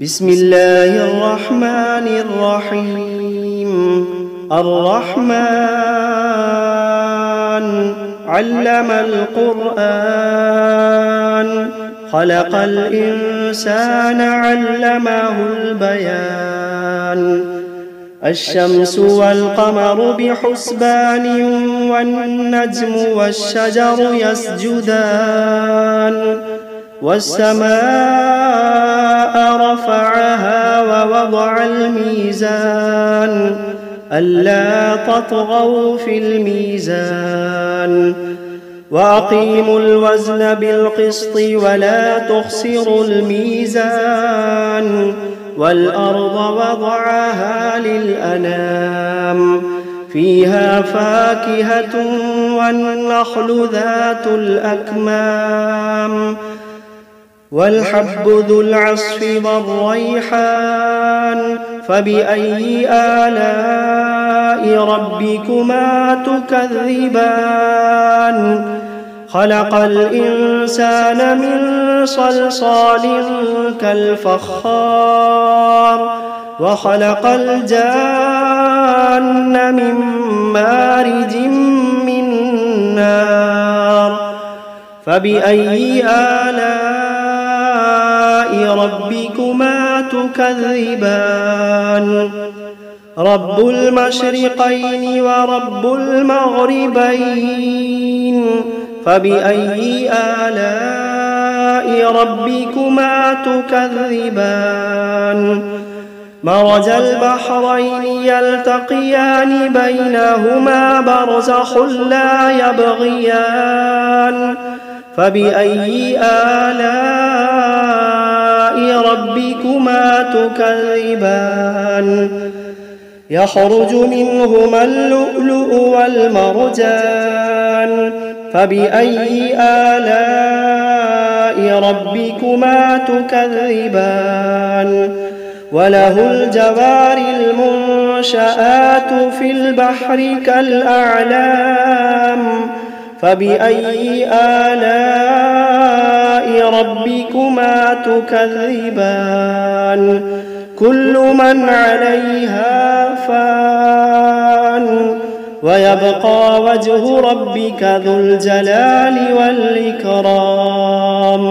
بسم الله الرحمن الرحيم. الرحمن علم القرآن، خلق الإنسان علمه البيان. الشمس والقمر بحسبان، والنجم والشجر يسجدان. والسماء رفعها ووضع الميزان، ألا تطغوا في الميزان. وأقيموا الوزن بالقسط ولا تخسروا الميزان. والأرض وضعها للأنام، فيها فاكهة والنخل ذات الأكمام. والحب ذو العصف والريحان، فبأي آلاء ربكما تكذبان. خلق الإنسان من صلصال كالفخار، وخلق الجان من مارج من نار. فبأي آلاء ربكما تكذبان. رب المشرقين ورب المغربين، فبأي آلاء ربكما تكذبان. مرج البحرين يلتقيان، بينهما برزخ لا يبغيان. فبأي آلاء ربكما تكذبان. يخرج منهما اللؤلؤ والمرجان، فبأي آلاء ربكما تكذبان. وله الجوار المنشآت في البحر كالأعلام، فبأي آلاء ربكما تكذبان. كل من عليها فان، ويبقى وجه ربك ذو الجلال والإكرام.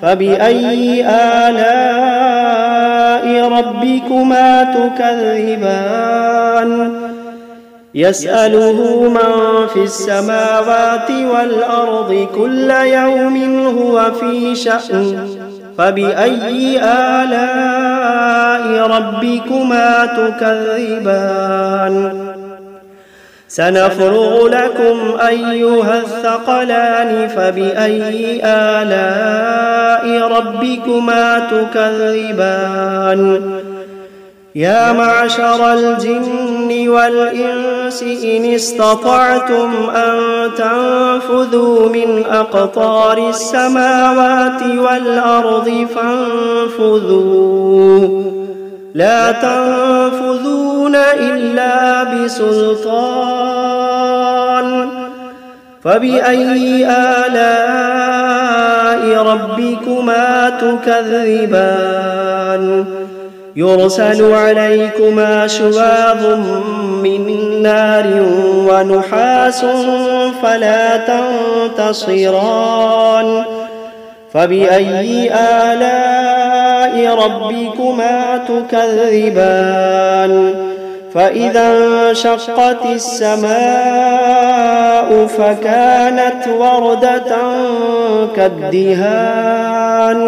فبأي آلاء ربكما تكذبان. يسأله من في السماوات والأرض كل يوم هو في شأن. فبأي آلاء ربكما تكذبان. سنفرغ لكم أيها الثقلان، فبأي آلاء ربكما تكذبان. يا معشر الجن والإنس إن استطعتم أن تنفذوا من أقطار السماوات والأرض فانفذوا، لا تنفذون إلا بسلطان. فبأي آلاء ربكما تكذبان. يرسل عليكما شواظ من نار ونحاس فلا تنتصران. فبأي آلاء ربكما تكذبان. فإذا انشقت السماء فكانت وردة كالدهان.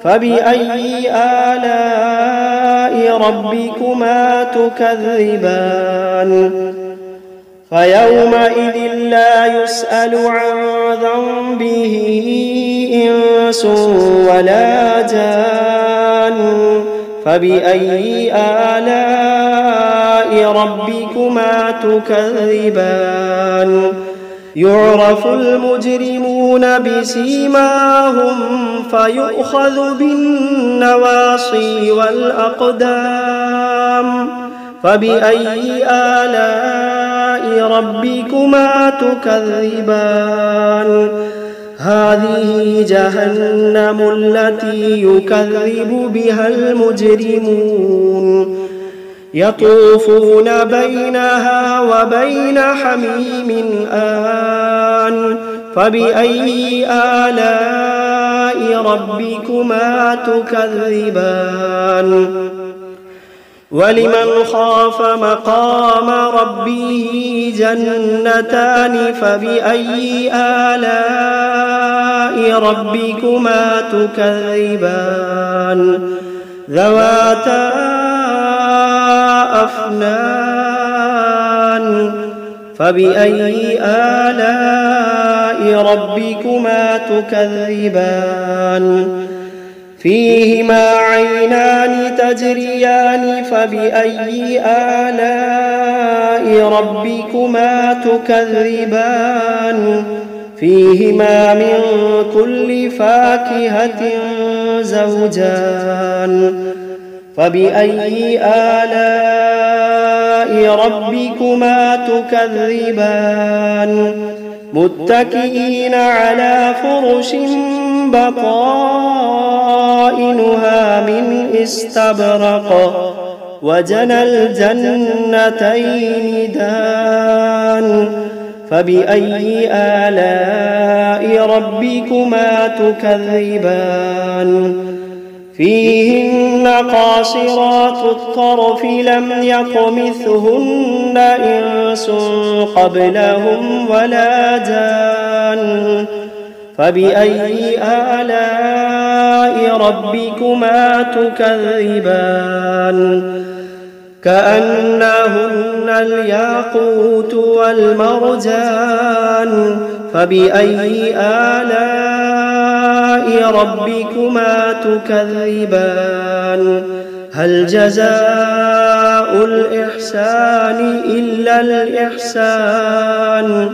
فبأي آلاء ربكما تكذبان. فيومئذ لا يسأل عن ذنبه إنس ولا جان. فبأي آلاء ربكما تكذبان. يعرف المجرمون بسيماهم فيؤخذ بالنواصي والأقدام. فبأي آلاء ربكما تكذبان. هذه جهنم التي يكذب بها المجرمون يطوفون بينها وبين حميم آن فبأي آلاء ربكما تكذبان ولمن خاف مقام ربه جنتان فبأي آلاء ربكما تكذبان ذواتا أفنان فبأي آلاء ربكما تكذبان فيهما عينان تجريان فبأي آلاء ربكما تكذبان فيهما من كل فاكهة زوجان فبأي آلاء ربكما تكذبان متكئين على فرش بطائنها من استبرق وجنى الجنتين دان فبأي آلاء ربكما تكذبان فيهن قاصرات الطرف لم يطمثهن إنس قبلهم ولا جان فبأي آلاء ربكما تكذبان كأنهن الياقوت والمرجان فبأي آلاء ربكما تكذبان هل جزاء الإحسان إلا الإحسان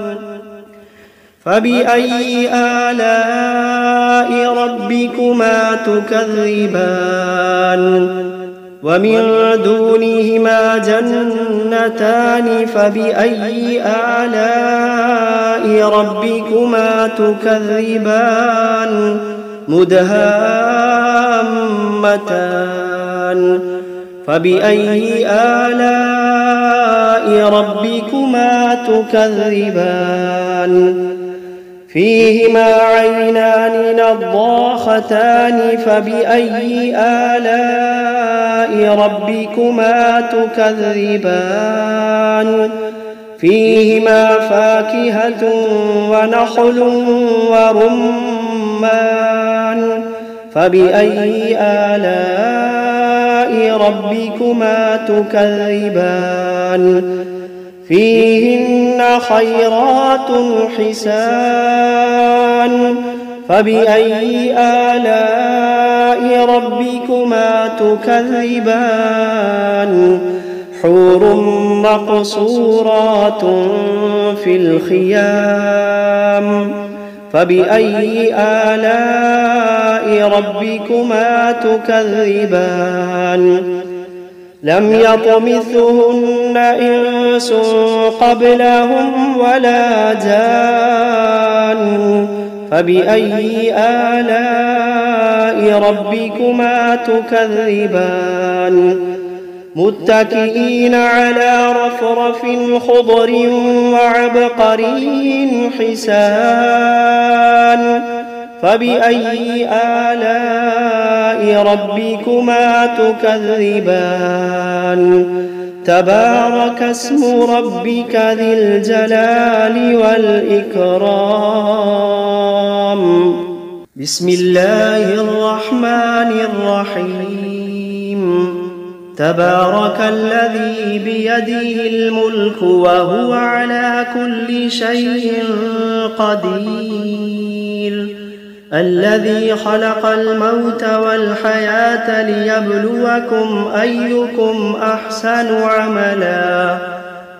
فبأي آلاء ربكما تكذبان ومن دونهما جنتان فبأي آلاء ربكما تكذبان مدهامتان فبأي آلاء ربكما تكذبان فيهما عينان نضاختان فبأي آلاء ربكما تكذبان فيهما فاكهة ونخل ورمان فبأي آلاء ربكما تكذبان فيهن خيرات حسان فبأي آلاء ربكما تكذبان حور مقصورات في الخيام فبأي آلاء ربكما تكذبان لم يطمثهن إنس قبلهم ولا جان فبأي آلاء ربكما تكذبان متكئين على رفرف خضر وعبقري حسان فبأي آلاء ربكما تكذبان تبارك اسم ربك ذي الجلال والإكرام بسم الله الرحمن الرحيم تبارك الذي بيده الملك وهو على كل شيء قدير الذي خلق الموت والحياة ليبلوكم أيكم أحسن عملا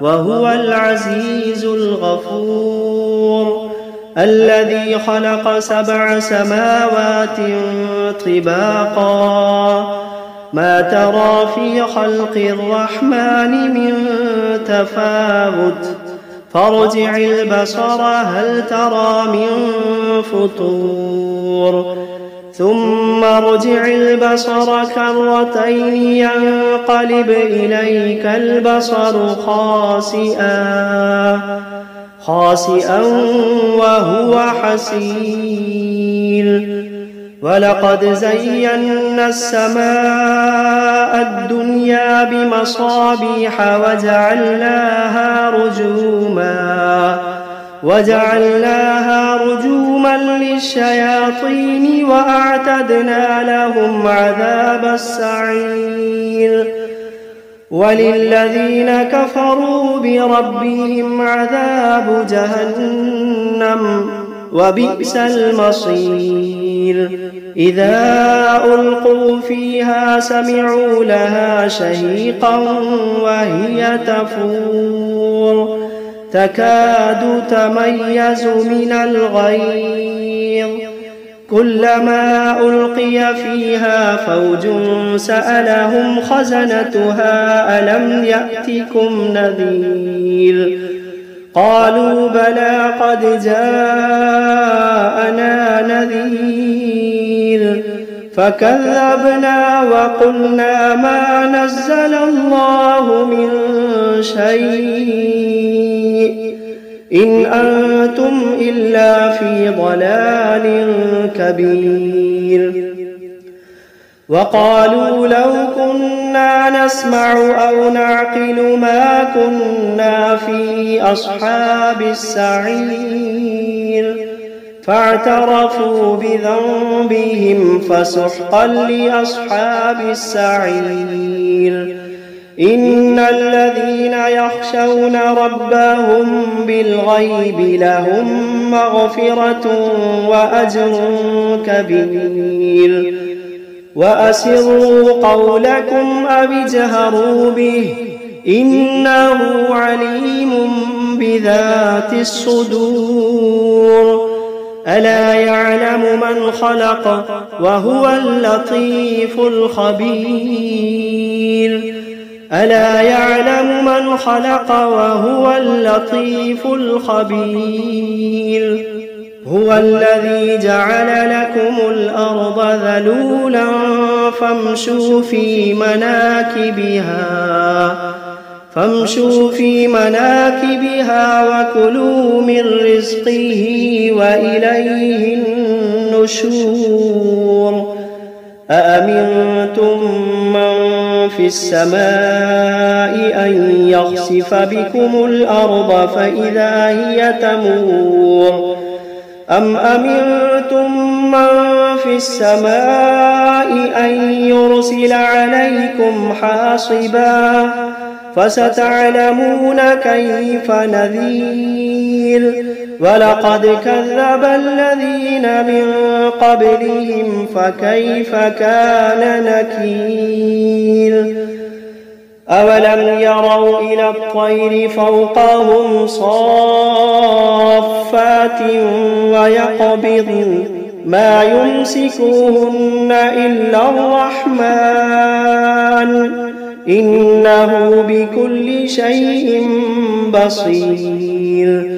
وهو العزيز الغفور الذي خلق 7 سماوات طباقا ما ترى في خلق الرحمن من تفاوت فارجع البصر هل ترى من فطور ثم ارجع البصر كرتين ينقلب إليك البصر خاسئا وهو حسير ولقد زينا السماء الدنيا بمصابيح وجعلناها رجوما للشياطين وأعتدنا لهم عذاب السعير وللذين كفروا بربهم عذاب جهنم وبئس المصير إذا ألقوا فيها سمعوا لها شهيقا وهي تفور تكاد تميز من الغيظ كلما ألقي فيها فوج سألهم خزنتها ألم يأتكم نذير قالوا بلى قد جاءنا نذير فكذبنا وقلنا ما نزل الله من شيء إن أنتم إلا في ضلال كبير وقالوا لو كنا نسمع أو نعقل ما كنا في أصحاب السعير فاعترفوا بذنبهم فسحقا لأصحاب السعير إن الذين يخشون ربهم بالغيب لهم مغفرة وأجر كبير وأسروا قولكم أو اجهروا به إنه عليم بذات الصدور ألا يعلم من خلق وهو اللطيف الخبير ألا يعلم من خلق وهو اللطيف الخبير هو الذي جعل لكم الأرض ذلولا فامشوا في مناكبها وكلوا من رزقه وإليه النشور أأمنتم من في السماء أن يخسف بكم الأرض فإذا هي تمور أم أمنتم من في السماء أن يرسل عليكم حاصبا فستعلمون كيف نذير ولقد كذب الذين من قبلهم فكيف كان نكير أولم يروا إلى الطير فوقهم صافات ويقبضن ما يمسكوهن إلا الرحمن إنه بكل شيء بصير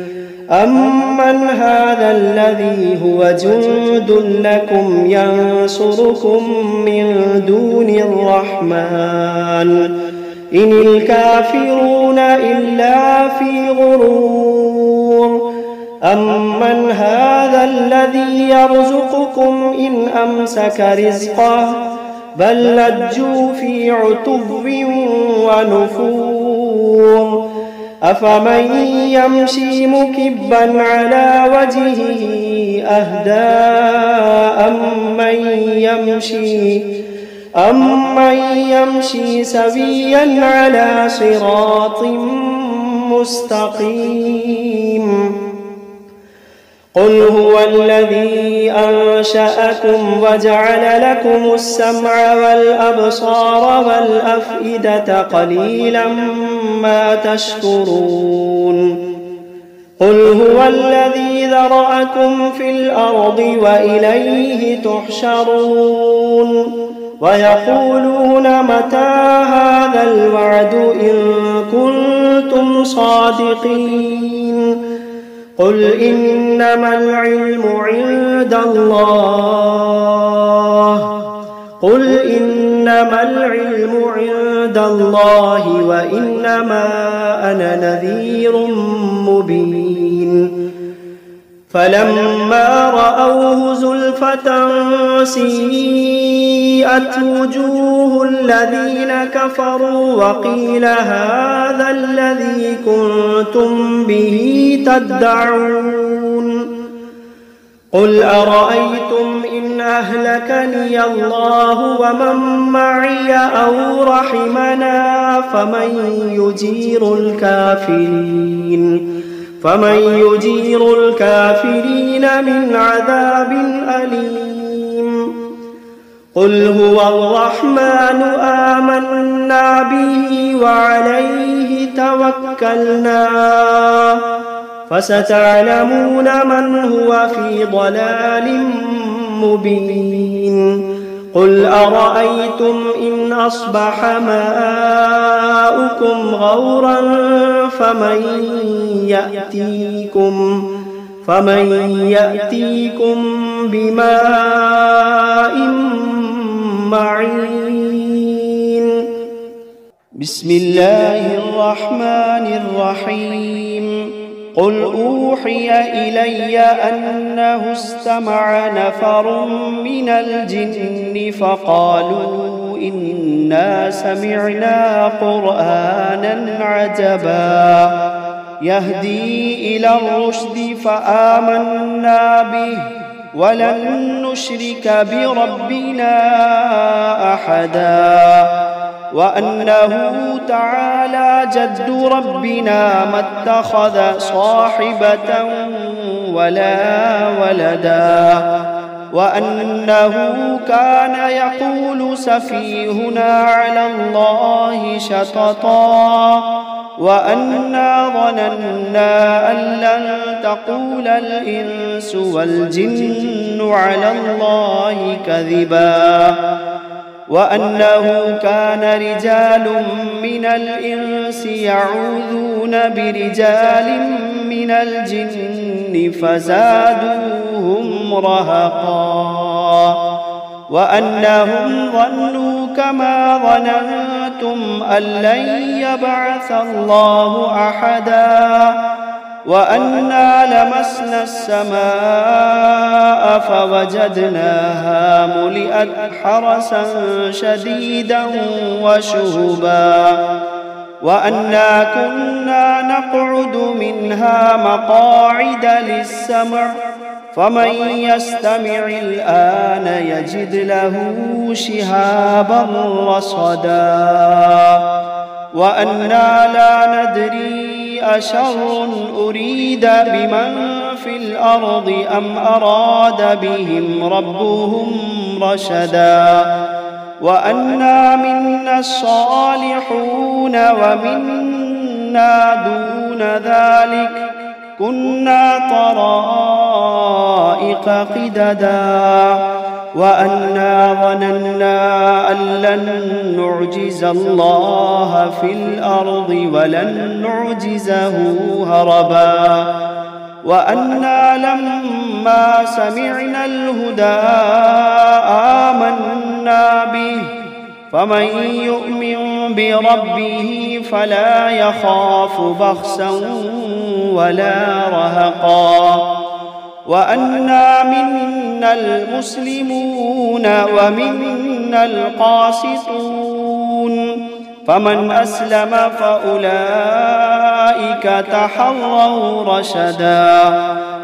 أمن هذا الذي هو جند لكم ينصركم من دون الرحمن إن الكافرون إلا في غرور أمن هذا الذي يرزقكم إن أمسك رزقه بل لجوا في عتب ونفور أفمن يمشي مكبا على وجهه أهدى أمن يمشي سويا على صراط مستقيم قل هو الذي أنشأكم وجعل لكم السمع والأبصار والأفئدة قليلا ما تشكرون قل هو الذي ذرأكم في الأرض وإليه تحشرون ويقولون متى هذا الوعد إن كنتم صادقين قل إنما العلم عند الله وإنما أنا نذير مبين فلما رأوه زلفة سيئت وجوه الذين كفروا وقيل هذا الذي كنتم به تدعون قل أرأيتم إن أهلكني الله ومن معي أو رحمنا فمن يجير الكافرين من عذاب أليم قل هو الرحمن آمنا به وعليه توكلنا فستعلمون من هو في ضلال مبين قل أرأيتم إن أصبح ماؤكم غورا فمن يأتيكم بماء معين بسم الله الرحمن الرحيم قل أوحي إلي أنه استمع نفر من الجن فقالوا إنا سمعنا قرآنا عجبا يهدي إلى الرشد فآمنا به ولن نشرك بربنا أحدا وأنه تعالى جد ربنا ما اتخذ صاحبة ولا ولدا وأنه كان يقول سفيهنا على الله شططا وأنا ظننا أن لن تقول الإنس والجن على الله كذبا وأنه كان رجال من الإنس يعوذون برجال من الجن فزادوهم رهقا وأنهم ظنوا كما ظننتم أن لن يبعث الله أحدا وأنا لمسنا السماء فوجدناها ملئت حرسا شديدا وشهبا وأنا كنا نقعد منها مقاعد للسمع فمن يستمع الآن يجد له شهابا رصدا وأنا لا ندري أشر أريد بمن في الأرض أم أراد بهم ربهم رشدا وأنا منا الصالحون ومنا دون ذلك كنا طرائق قددا وأنا ظننا أن لن نعجز الله في الأرض ولن نعجزه هربا وأنا لما سمعنا الهدى آمنا به فمن يؤمن بربه فلا يخاف بخسا ولا رهقا وأنا منا المسلمون ومنا القاسطون فمن أسلم فأولئك تحروا رشدا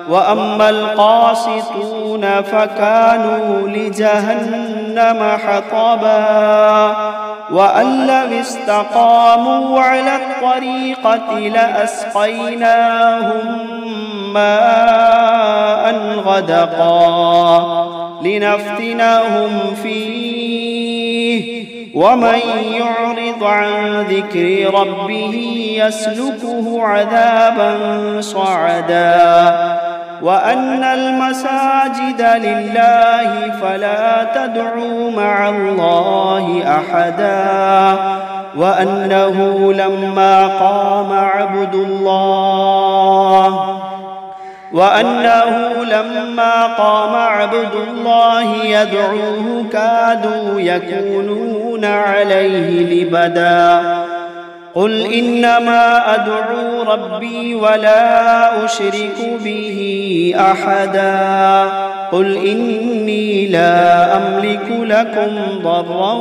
وأما القاسطون فكانوا لجهنم حطبا وأن لو استقاموا على الطريقة لأسقيناهم ماء غدقا لنفتنهم فيه ومن يعرض عن ذكر ربه يسلكه عذابا صعدا وأن المساجد لله فلا تدعوا مع الله أحدا وأنه لما قام عبد الله يدعوه كادوا يكونون عليه لبدا. قل إنما أدعو ربي ولا أشرك به أحدا. قل إني لا أملك لكم ضرا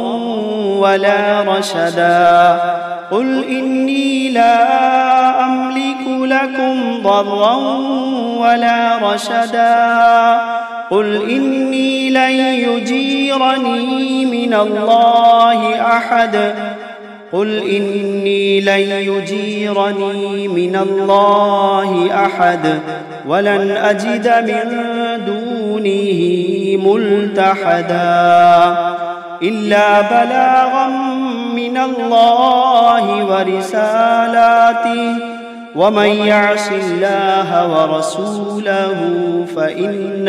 ولا رشدا. قل إني لا أملك لكم ضرا ولا رشدا. قل إني لن يجيرني من الله أحد. قل إني لن يجيرني من الله أحد ولن أجد من دونه ملتحدا إلا بلاغا من الله ورسالاته ومن يعص الله ورسوله فإن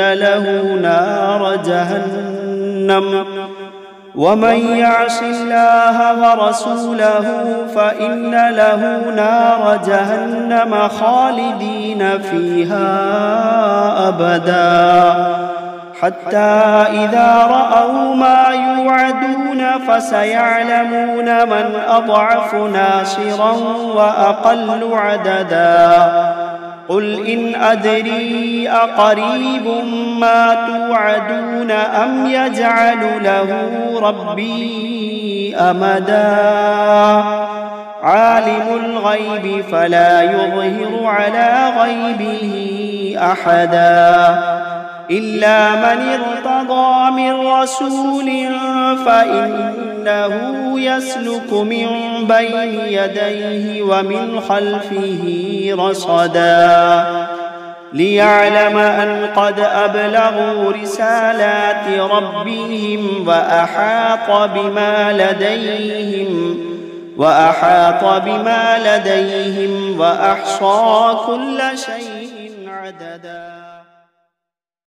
له نار جهنم خالدين فيها أبدا. حتى إذا رأوا ما يوعدون فسيعلمون من أضعف ناصرا وأقل عددا. قل إن أدري أقريب ما توعدون أم يجعل له ربي أمدا. عالم الغيب فلا يظهر على غيبه أحدا إلا من ارتضى من رسول فإنه يسلك من بين يديه ومن خلفه رصدا ليعلم أن قد أبلغوا رسالات ربهم وأحاط بما لديهم وأحصى كل شيء عددا.